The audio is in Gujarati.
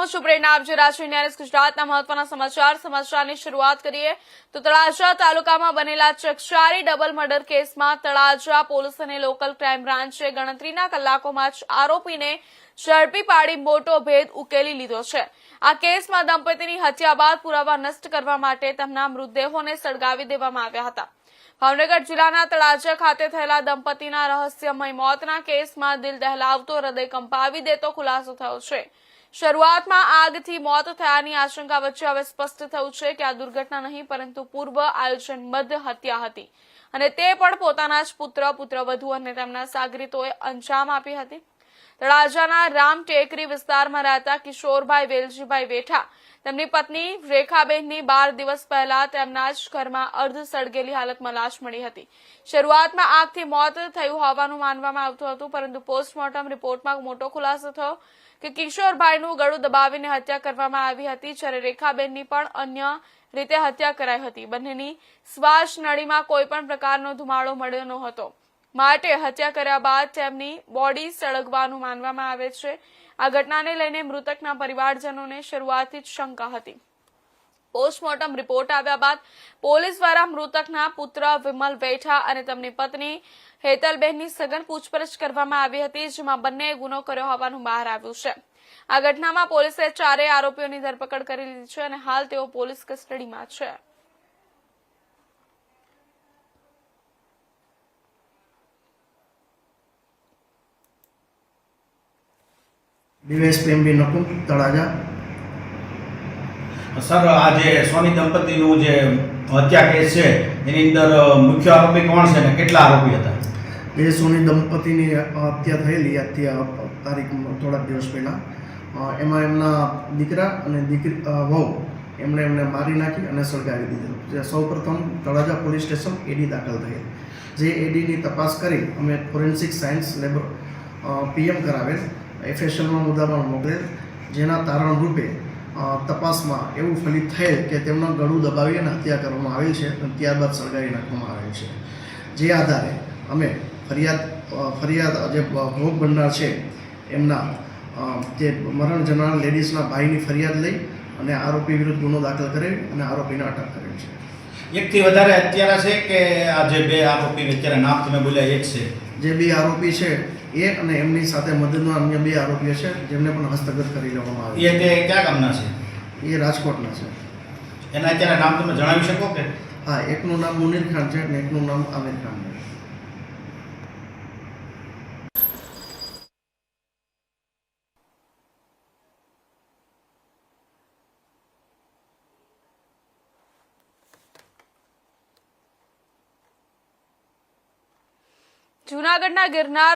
હું છું પ્રેરણા, આપ જોઈ રહ્યા છો ન્યૂઝ ગુજરાતના મહત્વના સમાચારની શરૂઆત કરીએ તો તળાજા તાલુકામાં બનેલા ચકચારી ડબલ મર્ડર કેસમાં તળાજા પોલીસ અને લોકલ ક્રાઇમ બ્રાન્ચે ગણતરીના કલાકોમાં જ આરોપીને ઝડપી પાડી મોટો ભેદ ઉકેલી લીધો છે। આ કેસમાં દંપતીની હત્યા બાદ પુરાવા નષ્ટ કરવા માટે તેમના મૃતદેહોને સળગાવી દેવામાં આવ્યા હતા। ભાવનગર જિલ્લાના તળાજા ખાતે થયેલા દંપતીના રહસ્યમય મોતના કેસમાં દિલ દહેલાવતો, હૃદય કંપાવી દેતો ખુલાસો થયો છે। શરૂઆતમાં આગથી મોત થયાની આશંકા વચ્ચે હવે સ્પષ્ટ થયું છે કે આ દુર્ઘટના નહીં પરંતુ પૂર્વ આયોજનબદ્ધ હત્યા હતી અને તે પણ પોતાના જ પુત્રવધુ અને તેમના સાગરીતોએ અંજામ આપી હતી। તળાજાના રામ ટેકરી વિસ્તારમાં રહેતા કિશોરભાઈ વેલજીભાઈ વેઠા તેમની પત્ની રેખાબેનની 12 દિવસ પહેલા તેમના જ ઘરમાં અર્ધ સળગેલી હાલતમાં લાશ મળી હતી। શરૂઆતમાં આગથી મોત થયું હોવાનું માનવામાં આવતું હતું પરંતુ પોસ્ટમોર્ટમ રિપોર્ટમાં મોટો ખુલાસો થયો કે કિશોરભાઈનું ગળું દબાવીને હત્યા કરવામાં આવી હતી, જ્યારે રેખાબેનની પણ અન્ય રીતે હત્યા કરાઈ હતી। બંનેની શ્વાસ નળીમાં કોઈ પણ પ્રકારનો ધુમાડો મળ્યો ન હતો, માટે હત્યા કર્યા બાદ તેમની બોડી સળગવાનું માનવામાં આવે છે। આ ઘટનાને લઈને મૃતકના પરિવારજનોને શરૂઆતથી જ શંકા હતી। પોસ્ટમોર્ટમ રિપોર્ટ આવ્યા બાદ પોલીસ દ્વારા મૃતકના પુત્ર વિમલ વેઠા અને તેમની પત્ની હેતલબેનની સઘન પૂછપરછ કરવામાં આવી હતી, જેમાં બંનેએ ગુનો કર્યો હોવાનું બહાર આવ્યું છે। આ ઘટનામાં પોલીસે ચારેય આરોપીઓની ધરપકડ કરી લીધી છે અને હાલ તેઓ પોલીસ કસ્ટડીમાં છે। ડીવાયએસપી નકુમ તળાજા। સર, આ જે સોની દંપતીનું જે હત્યા કેસ છે એની અંદર મુખ્ય આરોપી કોણ છે અને કેટલા આરોપી હતા? એ સોની દંપતીની હત્યા થયેલી તારીખ થોડાક દિવસ પહેલાં એમાં એમના દીકરા અને વહુ એમને મારી નાખી અને સળગાવી દીધેલું। સૌપ્રથમ તળાજા પોલીસ સ્ટેશન એડી દાખલ થયેલ, જે એડીની તપાસ કરી અમે ફોરેન્સિક સાયન્સ લેબ પીએમ કરાવેલ, એફએસએલમાં મુદ્દામાં મોકલેલ, જેના તારણ રૂપે તપાસમાં એવું ફલિત થયેલ કે તેમનું ગળું દબાવી અને હત્યા કરવામાં આવેલ છે અને ત્યારબાદ સળગાવી નાખવામાં આવેલ છે। જે આધારે અમે ફરિયાદ જે ભોગ બનનાર છે એમના જે મરણ જનાર લેડીઝના ભાઈની ફરિયાદ લઈ અને આરોપી વિરુદ્ધ ગુનો દાખલ કરેલ અને આરોપીને અટક કરેલ છે। એકથી વધારે હત્યારા છે કે આ જે બે આરોપી અત્યારે નામ તમે બોલ્યા એક છે? જે બે આરોપી છે એ અને એમની સાથે મદદના અન્ય બે આરોપીઓ છે જેમને પણ હસ્તગત કરી લેવામાં આવે છે। એ ક્યાં ગામના છે? એ રાજકોટના છે। એના અત્યારે નામ તમે જણાવી શકો કે? હા, એકનું નામ મુનીર ખાન છે અને એકનું નામ આમિર ખાન છે। જૂનાગઢના ગિરનાર